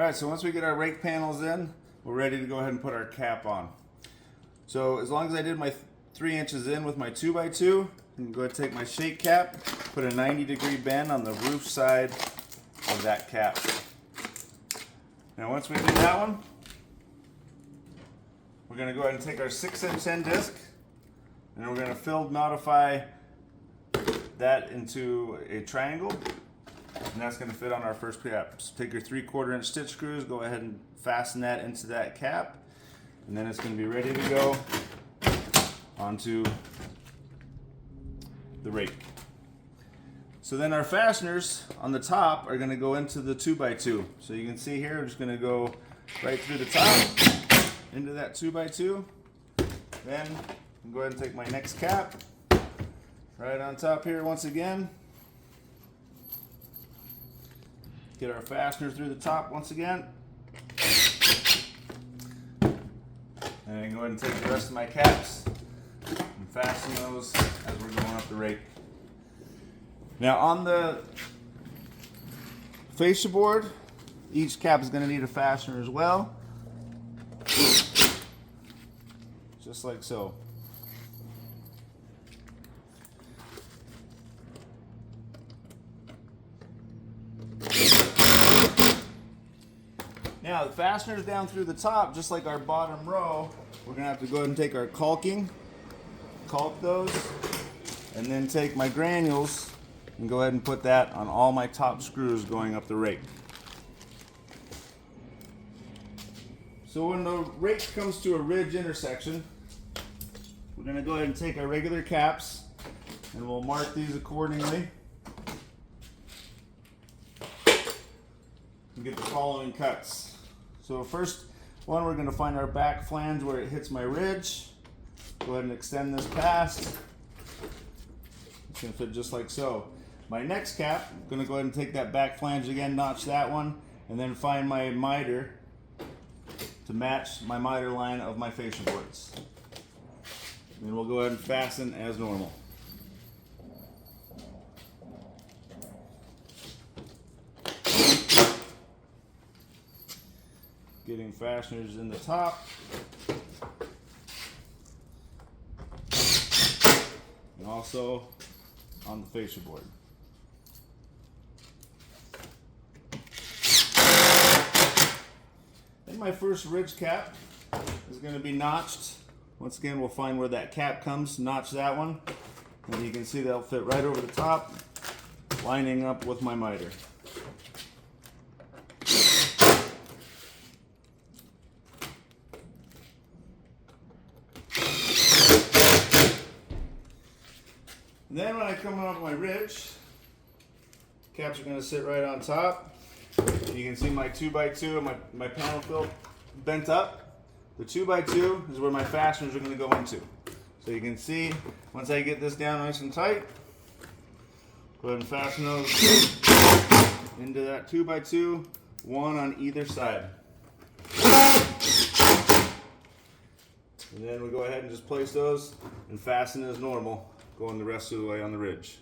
All right, so once we get our rake panels in, we're ready to go ahead and put our cap on. So as long as I did my 3 inches in with my 2x2, I'm going to take my shake cap, put a 90-degree bend on the roof side of that cap. Now once we do that one, we're going to go ahead and take our 6-inch end disc, and we're going to field modify that into a triangle, and that's going to fit on our first cap. So take your 3/4 inch stitch screws, go ahead and fasten that into that cap, and then it's going to be ready to go onto the rake. So then our fasteners on the top are going to go into the 2x2. So you can see here, I'm just going to go right through the top into that 2x2. Then I'm go ahead and take my next cap right on top here once again. Get our fastener through the top once again. And then go ahead and take the rest of my caps and fasten those as we're going up the rake. Now on the fascia board, each cap is going to need a fastener as well. Just like so. Now the fasteners down through the top, just like our bottom row, we're going to have to go ahead and take our caulk those, and then take my granules and go ahead and put that on all my top screws going up the rake. So when the rake comes to a ridge intersection, we're going to go ahead and take our regular caps and we'll mark these accordingly and get the following cuts. So first one, we're going to find our back flange where it hits my ridge. Go ahead and extend this past. It's going to fit just like so. My next cap, I'm going to go ahead and take that back flange again, notch that one, and then find my miter to match my miter line of my fascia boards. And then we'll go ahead and fasten as normal. Getting fasteners in the top. And also on the fascia board. Then my first ridge cap is going to be notched. Once again, we'll find where that cap comes, notch that one, and you can see that'll fit right over the top, lining up with my miter. And then when I come up my ridge, caps are going to sit right on top. You can see my 2x2 and my panel fill bent up. The 2x2 is where my fasteners are going to go into. So you can see, once I get this down nice and tight, go ahead and fasten those into that 2x2, one on either side. And then we go ahead and just place those and fasten as normal, going the rest of the way on the ridge.